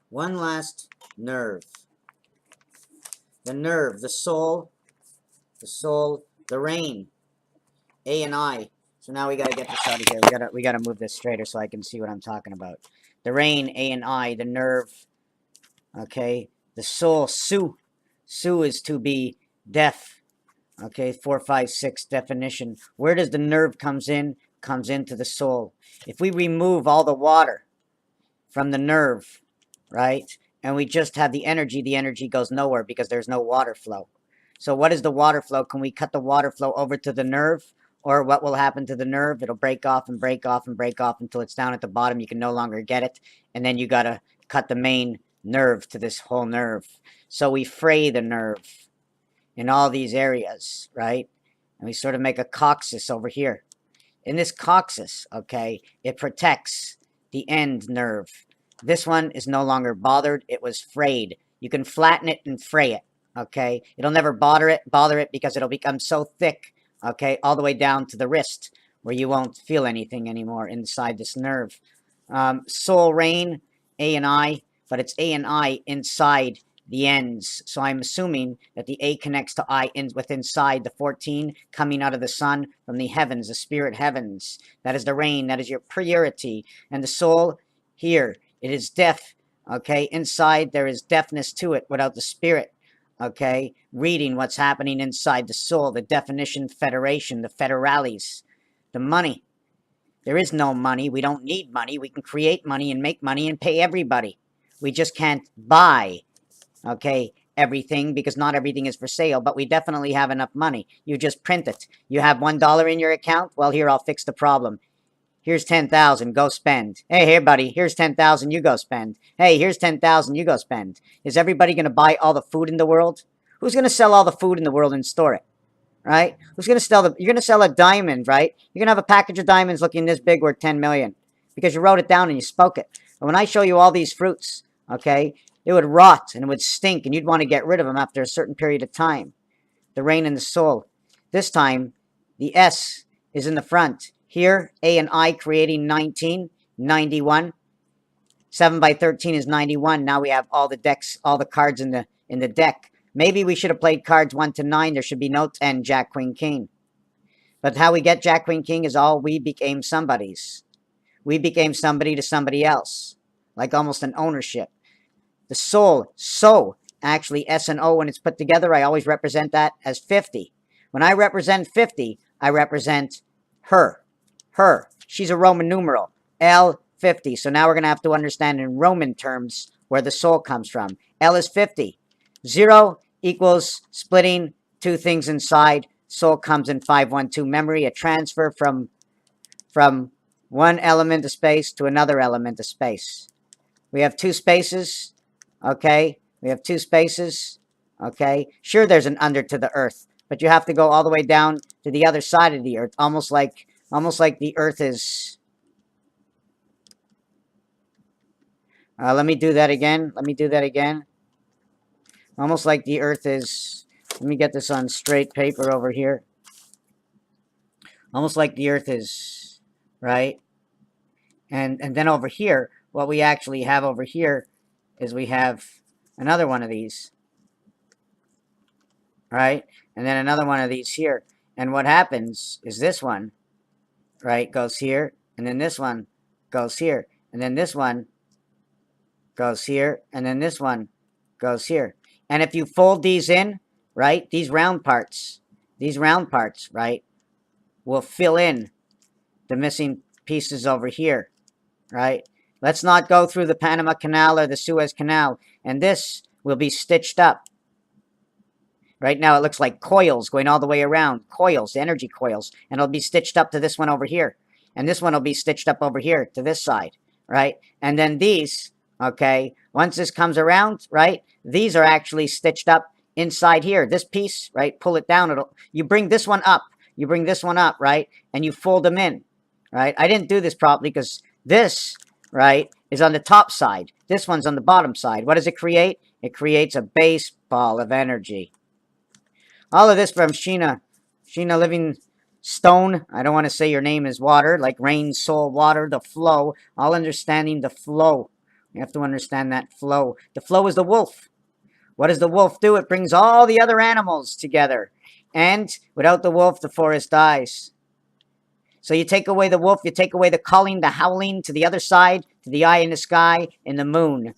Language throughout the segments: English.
One last nerve. The nerve, the soul, the rain, A and I. So now we gotta get this out of here. We gotta move this straighter so I can see what I'm talking about. The rain, A and I, the nerve, okay, the soul, Su. Su is to be deaf. Okay, 4, 5, 6 definition. Where does the nerve comes in? Comes into the soul. If we remove all the water from the nerve, right, and we just have the energy goes nowhere because there's no water flow. So what is the water flow? Can we cut the water flow over to the nerve? Or what will happen to the nerve? It'll break off and break off and break off until it's down at the bottom. You can no longer get it. And then you got to cut the main nerve to this whole nerve. So we fray the nerve in all these areas, right? And we sort of make a coccyx over here. In this coccyx, okay, it protects the end nerve. This one is no longer bothered. It was frayed. You can flatten it and fray it, okay? It'll never bother it because it'll become so thick, okay, all the way down to the wrist where you won't feel anything anymore inside this nerve. Soul rain, A and I, but it's A and I inside the ends. So I'm assuming that the A connects to I inside the 14 coming out of the sun from the heavens, the spirit heavens. That is the rain. That is your purity. And the soul here, it is deaf. Okay, inside there is deafness to it without the spirit. Okay, reading what's happening inside the soul, the definition, federation, the federales, the money. There is no money. We don't need money. We can create money and make money and pay everybody. We just can't buy, okay, everything, because not everything is for sale, but we definitely have enough money. You just print it. You have $1 in your account? Well, here, I'll fix the problem. Here's 10,000, go spend. Hey, here, buddy, here's 10,000, you go spend. Hey, here's 10,000, you go spend. Is everybody going to buy all the food in the world? Who's going to sell all the food in the world and store it? Right? Who's going to sell you're going to sell a diamond, right? You're going to have a package of diamonds looking this big worth 10 million because you wrote it down and you spoke it. But when I show you all these fruits, okay, it would rot and it would stink and you'd want to get rid of them after a certain period of time. The rain in the soul. This time, the S is in the front. Here, A and I creating 19, 91. 7 by 13 is 91. Now we have all the decks, all the cards in the deck. Maybe we should have played cards 1 to 9. There should be no 10, Jack, Queen, King. But how we get Jack, Queen, King is all we became somebody's. We became somebody to somebody else. Like almost an ownership. The soul, so, actually S and O when it's put together, I always represent that as 50. When I represent 50, I represent her. Her. She's a Roman numeral. L50. So now we're going to have to understand in Roman terms where the soul comes from. L is 50. 0 equals splitting two things inside. Soul comes in 512 memory, a transfer from one element of space to another element of space. We have two spaces. Okay, we have two spaces. Okay, sure, there's an under to the earth, but you have to go all the way down to the other side of the earth, almost like the earth is. Let me do that again. Almost like the earth is. Let me get this on straight paper over here. Almost like the earth is, right? And then over here, what we actually have over here is we have another one of these, right? And then another one of these here. And what happens is this one, right, goes here, and then this one goes here, and then this one goes here, and then this one goes here. And if you fold these in, right, these round parts, right, will fill in the missing pieces over here, right? Let's not go through the Panama Canal or the Suez Canal. And this will be stitched up. Right now it looks like coils going all the way around. Coils, energy coils. And it'll be stitched up to this one over here. And this one will be stitched up over here to this side. Right? And then these, okay, once this comes around, right, these are actually stitched up inside here. This piece, right, pull it down. You bring this one up. You bring this one up, right? And you fold them in. Right? I didn't do this properly because this, right, is on the top side. This one's on the bottom side. What does it create? It creates a baseball of energy. All of this from Sheena Living Stone. I don't want to say your name is water, like rain, soul, water, the flow. All understanding the flow. You have to understand that flow. The flow is the wolf. What does the wolf do? It brings all the other animals together. And without the wolf, the forest dies. So you take away the wolf, you take away the calling, the howling to the other side, to the eye in the sky, in the moon.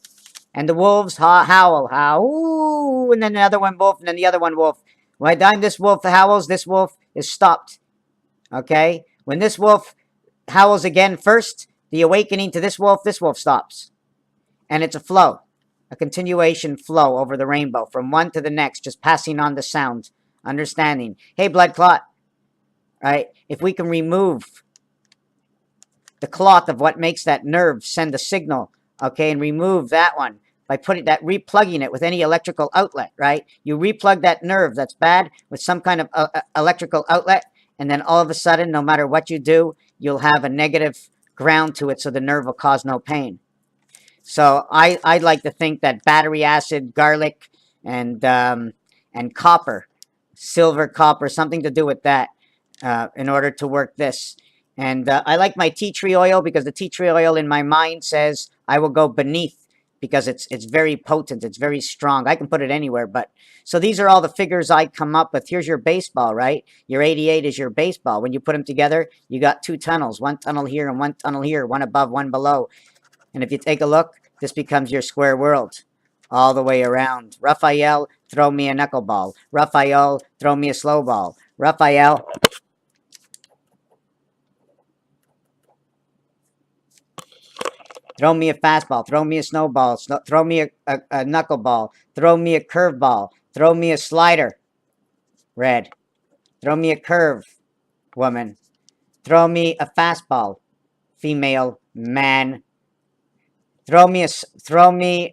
And the wolves howl, howl, and then another one wolf, and then the other one wolf. By the time this wolf howls, this wolf is stopped. Okay? When this wolf howls again first, the awakening to this wolf stops. And it's a flow, a continuation flow over the rainbow, from one to the next, just passing on the sound, understanding. Hey, blood clot, right? If we can remove the cloth of what makes that nerve send a signal, okay, and remove that one by putting that, replugging it with any electrical outlet, right? You replug that nerve that's bad with some kind of electrical outlet, and then all of a sudden, no matter what you do, you'll have a negative ground to it, so the nerve will cause no pain. So I'd like to think that battery acid, garlic, and copper, silver, copper, something to do with that, in order to work this. And I like my tea tree oil, because the tea tree oil in my mind says I will go beneath, because it's very potent, it's very strong. I can put it anywhere. But so these are all the figures I come up with. Here's your baseball, right? Your 88 is your baseball. When you put them together, you got two tunnels, one tunnel here and one tunnel here, one above, one below. And if you take a look, this becomes your square world all the way around. Raphael, throw me a knuckleball. Raphael, throw me a slow ball. Raphael, throw me a fastball. Throw me a snowball. Throw me a knuckleball. Throw me a curveball. Throw me a slider. Red. Throw me a curve, woman. Throw me a fastball, female, man. Throw me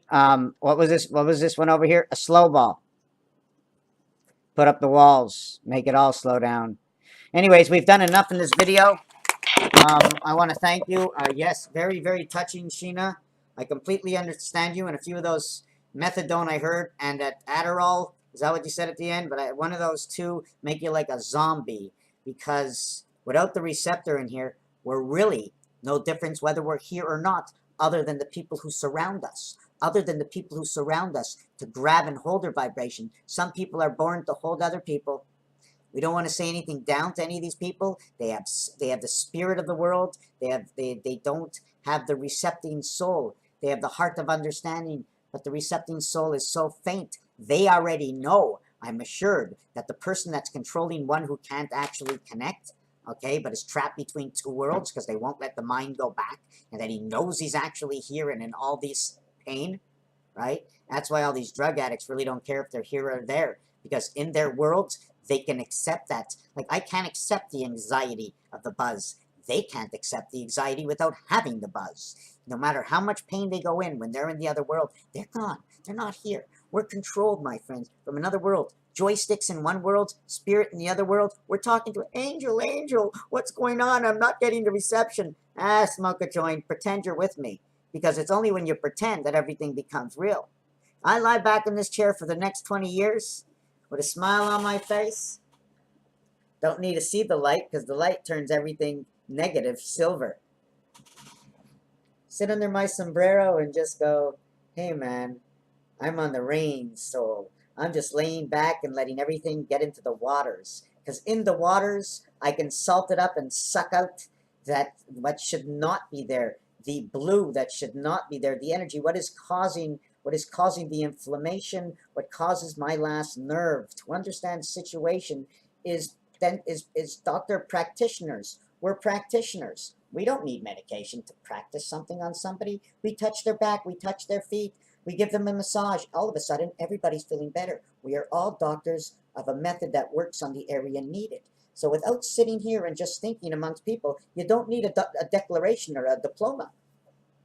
what was this one over here? A slow ball. Put up the walls. Make it all slow down. Anyways, we've done enough in this video. I want to thank you. Yes, very, very touching, Sheena. I completely understand you. And a few of those methadone I heard, and that Adderall, is that what you said at the end? But one of those two make you like a zombie, because without the receptor in here, we're really no difference whether we're here or not, other than the people who surround us. Other than the people who surround us to grab and hold their vibration. Some people are born to hold other people. We don't want to say anything down to any of these people. They have the spirit of the world. They don't have the recepting soul. They have the heart of understanding, but the recepting soul is so faint. They already know, I'm assured, that the person that's controlling one who can't actually connect, okay, but is trapped between two worlds because they won't let the mind go back, and that he knows he's actually here and in all this pain, right? That's why all these drug addicts really don't care if they're here or there, because in their worlds, they can accept that. Like, I can't accept the anxiety of the buzz. They can't accept the anxiety without having the buzz. No matter how much pain they go in when they're in the other world, they're gone. They're not here. We're controlled, my friends, from another world. Joysticks in one world, spirit in the other world. We're talking to Angel, Angel, what's going on? I'm not getting the reception. Ah, smoke a joint, pretend you're with me. Because it's only when you pretend that everything becomes real. I lie back in this chair for the next 20 years with a smile on my face. Don't need to see the light, because the light turns everything negative silver. Sit under my sombrero and just go, hey man, I'm on the range, soul. I'm just laying back and letting everything get into the waters. Because in the waters, I can salt it up and suck out that what should not be there. The blue that should not be there. The energy, what is causing the inflammation, what causes my last nerve. To understand situation is doctor practitioners. We're practitioners. We don't need medication to practice something on somebody. We touch their back, we touch their feet, we give them a massage. All of a sudden, everybody's feeling better. We are all doctors of a method that works on the area needed. So without sitting here and just thinking amongst people, you don't need a declaration or a diploma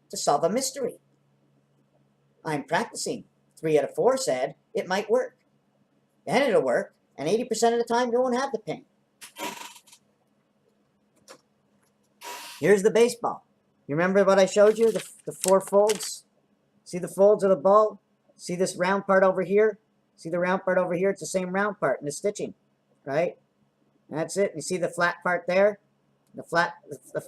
to solve a mystery. I'm practicing. 3 out of 4 said it might work. And it'll work. And 80% of the time, you won't have the pain. Here's the baseball. You remember what I showed you? The 4 folds? See the folds of the ball? See this round part over here? See the round part over here? It's the same round part in the stitching, right? That's it. You see the flat part there? Hold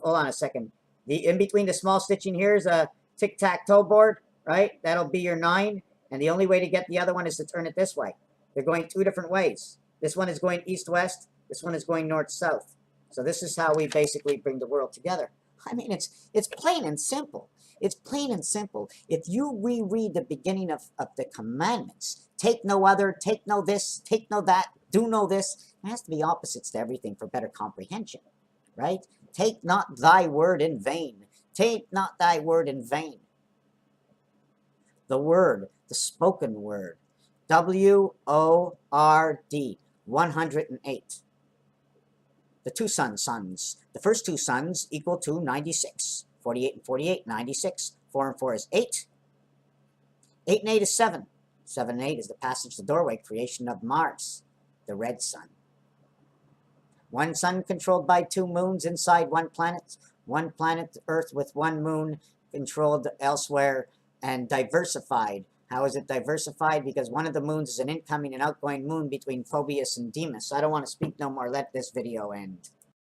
on a second. In between the small stitching here is a tic-tac-toe board. right? That'll be your 9, and the only way to get the other one is to turn it this way. They're going 2 different ways. This one is going east-west, this one is going north-south. So this is how we basically bring the world together. I mean, it's plain and simple. It's plain and simple. If you reread the beginning of the commandments, take no other, take no this, take no that, do no this, it has to be opposites to everything for better comprehension, right? Take not thy word in vain. Take not thy word in vain. The word, the spoken word, W-O-R-D, 108. The two sons. The first two sons equal to 96. 48 and 48, 96. 4 and 4 is 8. 8 and 8 is 7. 7 and 8 is the passage, the doorway, creation of Mars, the red sun. One sun controlled by 2 moons inside one planet, Earth with 1 moon controlled elsewhere and diversified. How is it diversified? Because one of the moons is an incoming and outgoing moon between Phoebus and Deimos. I don't want to speak no more. Let this video end.